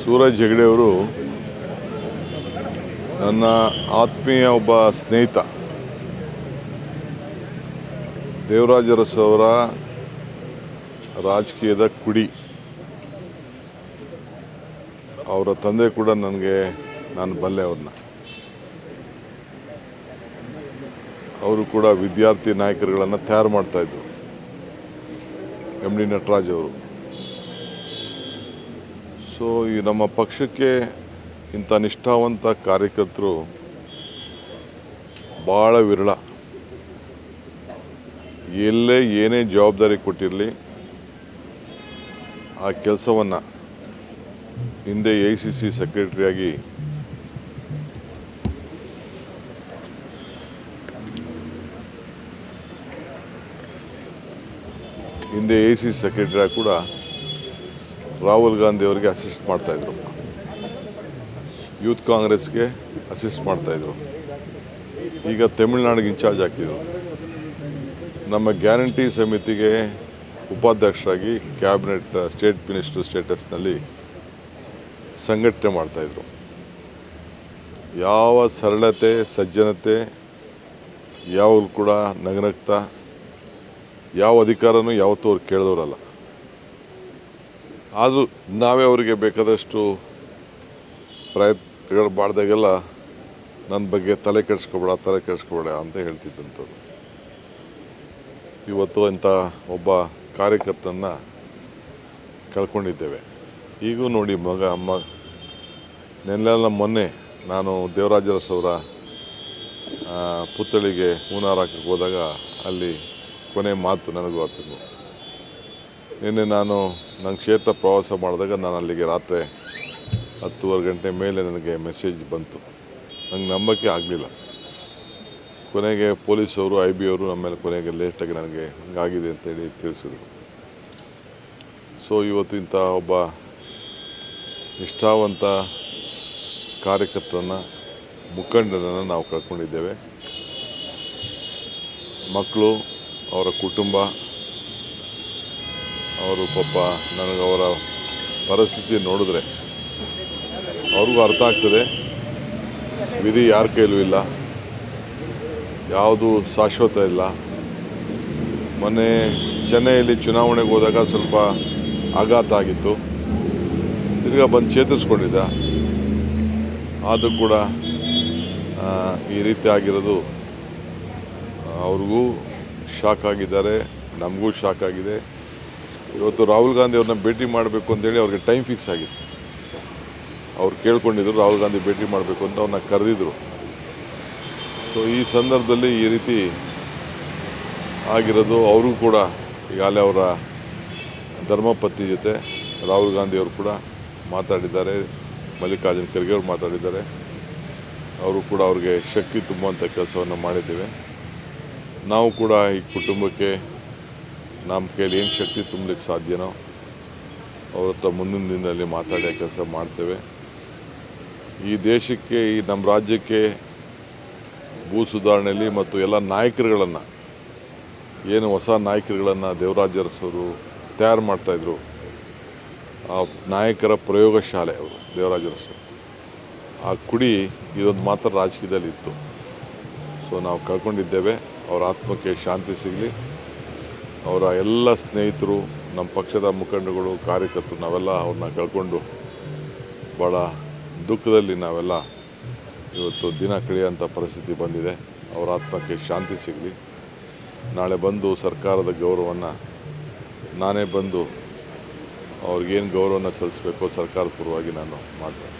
ಸೂರಜ್ ಹೆಗಡೆ ಅವರು ನನ್ನ ಆತ್ಮೀಯ ಒಬ್ಬ ಸ್ನೇಹಿತ. ದೇವರಾಜ ಅರಸು ಅವರ ರಾಜಕೀಯದ ಕುಡಿ. ಅವರ ತಂದೆ ಕೂಡ ನಾನು ಬಲ್ಲೆ ಅವ್ರನ್ನ. ಅವರು ಕೂಡ ವಿದ್ಯಾರ್ಥಿ ನಾಯಕರುಗಳನ್ನು ತಯಾರು ಮಾಡ್ತಾಯಿದ್ರು. ಎಂ ಡಿ ನಟರಾಜ್ ಅವರು. ಸೊ ಈ ನಮ್ಮ ಪಕ್ಷಕ್ಕೆ ಇಂಥ ನಿಷ್ಠಾವಂತ ಕಾರ್ಯಕರ್ತರು ಭಾಳ ವಿರಳ. ಎಲ್ಲೇ ಏನೇ ಜವಾಬ್ದಾರಿ ಕೊಟ್ಟಿರಲಿ ಆ ಕೆಲಸವನ್ನು ಹಿಂದೆ AICC ಸೆಕ್ರೆಟರಿಯಾಗಿ ಕೂಡ ರಾಹುಲ್ ಗಾಂಧಿ ಅವರಿಗೆ ಅಸಿಸ್ಟ್ ಮಾಡ್ತಾಯಿದ್ರು. ಯೂತ್ ಕಾಂಗ್ರೆಸ್ಗೆ ಅಸಿಸ್ಟ್ ಮಾಡ್ತಾಯಿದ್ರು. ಈಗ ತಮಿಳುನಾಡಿಗೆ ಇನ್ಚಾರ್ಜ್ ಹಾಕಿದರು. ನಮ್ಮ ಗ್ಯಾರಂಟಿ ಸಮಿತಿಗೆ ಉಪಾಧ್ಯಕ್ಷರಾಗಿ ಕ್ಯಾಬಿನೆಟ್ ಸ್ಟೇಟ್ ಮಿನಿಸ್ಟರ್ ಸ್ಟೇಟಸ್ನಲ್ಲಿ ಸಂಘಟನೆ ಮಾಡ್ತಾಯಿದ್ರು. ಯಾವ ಸರಳತೆ ಸಜ್ಜನತೆ ಯಾವಾಗಲೂ ಕೂಡ ನಗನಗ್ತಾ ಯಾವ ಅಧಿಕಾರನೂ ಯಾವತ್ತೂ ಅವ್ರು ಕೇಳಿದವರಲ್ಲ. ಆದರೂ ನಾವೇ ಅವರಿಗೆ ಬೇಕಾದಷ್ಟು ಪ್ರಯತ್ನಗಳು ಮಾಡಿದಾಗೆಲ್ಲ ನನ್ನ ಬಗ್ಗೆ ತಲೆ ಕೆಡಿಸ್ಕೊಬೇಡ ಅಂತ ಹೇಳ್ತಿದ್ದಂಥವ್ರು. ಇವತ್ತು ಇಂಥ ಒಬ್ಬ ಕಾರ್ಯಕರ್ತನ ಕಳ್ಕೊಂಡಿದ್ದೇವೆ. ಈಗೂ ನೋಡಿ ಮೊನ್ನೆ ನಾನು ದೇವರಾಜ ಅರಸು ಅವರ ಪುತ್ಥಳಿಗೆ ಹೂನಾರ ಹಾಕಕ್ಕೆ ಹೋದಾಗ ಅಲ್ಲಿ ಕೊನೆ ಮಾತು ನನಗೂ ಆತನು. ನಿನ್ನೆ ನನ್ನ ಕ್ಷೇತ್ರ ಪ್ರವಾಸ ಮಾಡಿದಾಗ ನಾನು ಅಲ್ಲಿಗೆ ರಾತ್ರಿ 10:30 ಗಂಟೆ ಮೇಲೆ ನನಗೆ ಮೆಸೇಜ್ ಬಂತು. ನಂಗೆ ನಂಬಕ್ಕೆ ಆಗಲಿಲ್ಲ. ಕೊನೆಗೆ ಪೊಲೀಸವರು IB ಅವರು ನಮ್ಮ ಮೇಲೆ ಕೊನೆಗೆ ಲೇಟಾಗಿ ನನಗೆ ಹಿಂಗಾಗಿದೆ ಅಂತೇಳಿ ತಿಳಿಸಿದರು. ಸೊ ಇವತ್ತು ಇಂಥ ಒಬ್ಬ ನಿಷ್ಠಾವಂತ ಕಾರ್ಯಕರ್ತರನ್ನು ಮುಖಂಡರನ್ನು ನಾವು ಕಳ್ಕೊಂಡಿದ್ದೇವೆ. ಮಕ್ಕಳು, ಅವರ ಕುಟುಂಬ, ಅವರು ಪಾಪ ನನಗೆ ಅವರ ಪರಿಸ್ಥಿತಿ ನೋಡಿದ್ರೆ ಅವ್ರಿಗೂ ಅರ್ಥ ಆಗ್ತದೆ. ವಿಧಿ ಯಾರ ಕೈಲೂ ಇಲ್ಲ, ಯಾವುದು ಶಾಶ್ವತ ಇಲ್ಲ. ಮೊನ್ನೆ ಚೆನ್ನೈಯಲ್ಲಿ ಚುನಾವಣೆಗೆ ಹೋದಾಗ ಸ್ವಲ್ಪ ಆಘಾತ ಆಗಿತ್ತು. ತಿರ್ಗಾ ಬಂದು ಚೇತರಿಸ್ಕೊಂಡಿದ್ದ. ಆದರೂ ಕೂಡ ಈ ರೀತಿ ಆಗಿರೋದು ಅವ್ರಿಗೂ ಶಾಕ್ ಆಗಿದ್ದಾರೆ, ನಮಗೂ ಶಾಕ್ ಆಗಿದೆ. ಇವತ್ತು ರಾಹುಲ್ ಗಾಂಧಿ ಅವ್ರನ್ನ ಭೇಟಿ ಮಾಡಬೇಕು ಅಂತೇಳಿ ಅವ್ರಿಗೆ ಟೈಮ್ ಫಿಕ್ಸ್ ಆಗಿತ್ತು. ಅವ್ರು ಕೇಳ್ಕೊಂಡಿದ್ರು ರಾಹುಲ್ ಗಾಂಧಿ ಭೇಟಿ ಮಾಡಬೇಕು ಅಂತ, ಅವ್ರನ್ನ ಕರೆದಿದ್ರು. ಸೊ ಈ ಸಂದರ್ಭದಲ್ಲಿ ಈ ರೀತಿ ಆಗಿರೋದು ಅವ್ರಿಗೂ ಕೂಡ ಈಗಾಗಲೇ ಅವರ ಧರ್ಮಪತ್ನಿ ಜೊತೆ ರಾಹುಲ್ ಗಾಂಧಿ ಅವರು ಕೂಡ ಮಾತಾಡಿದ್ದಾರೆ. ಮಲ್ಲಿಕಾರ್ಜುನ್ ಖರ್ಗೆ ಅವರು ಮಾತಾಡಿದ್ದಾರೆ. ಅವರು ಕೂಡ ಅವ್ರಿಗೆ ಶಕ್ತಿ ತುಂಬುವಂಥ ಕೆಲಸವನ್ನು ಮಾಡಿದ್ದೇವೆ. ನಾವು ಕೂಡ ಈ ಕುಟುಂಬಕ್ಕೆ ನಮ್ಮ ಕೈಯಲ್ಲಿ ಏನು ಶಕ್ತಿ ತುಂಬಲಿಕ್ಕೆ ಸಾಧ್ಯನೋ ಅವ್ರ ಹತ್ರ ಮುಂದಿನ ದಿನದಲ್ಲಿ ಮಾತಾಡೋ ಕೆಲಸ ಮಾಡ್ತೇವೆ. ಈ ದೇಶಕ್ಕೆ, ಈ ನಮ್ಮ ರಾಜ್ಯಕ್ಕೆ ಭೂ ಸುಧಾರಣೆಯಲ್ಲಿ ಮತ್ತು ಎಲ್ಲ ನಾಯಕರುಗಳನ್ನು, ಏನು ಹೊಸ ನಾಯಕರುಗಳನ್ನು ದೇವರಾಜ ಅರಸವರು ತಯಾರು ಮಾಡ್ತಾಯಿದ್ರು, ಆ ನಾಯಕರ ಪ್ರಯೋಗ ಶಾಲೆ ಅವರು ದೇವರಾಜ ಅರಸು. ಆ ಕುಡಿ ಇದೊಂದು ಮಾತ್ರ ರಾಜಕೀಯದಲ್ಲಿ ಇತ್ತು. ಸೊ ನಾವು ಕಳ್ಕೊಂಡಿದ್ದೇವೆ. ಅವರ ಆತ್ಮಕ್ಕೆ ಶಾಂತಿ ಸಿಗಲಿ. ಅವರ ಎಲ್ಲ ಸ್ನೇಹಿತರು, ನಮ್ಮ ಪಕ್ಷದ ಮುಖಂಡಗಳು, ಕಾರ್ಯಕರ್ತರು, ನಾವೆಲ್ಲ ಅವ್ರನ್ನ ಕಳ್ಕೊಂಡು ಭಾಳ ದುಃಖದಲ್ಲಿ ನಾವೆಲ್ಲ ಇವತ್ತು ದಿನ ಕಳೆಯುವಂಥ ಪರಿಸ್ಥಿತಿ ಬಂದಿದೆ. ಅವರ ಆತ್ಮಕ್ಕೆ ಶಾಂತಿ ಸಿಗಲಿ. ನಾಳೆ ಬಂದು ಸರ್ಕಾರದ ಗೌರವವನ್ನು ನಾನೇ ಬಂದು ಅವ್ರಿಗೇನು ಗೌರವನ ಸಲ್ಲಿಸಬೇಕೋ ಸರ್ಕಾರದ ಪರವಾಗಿ ನಾನು ಮಾಡ್ತೇನೆ.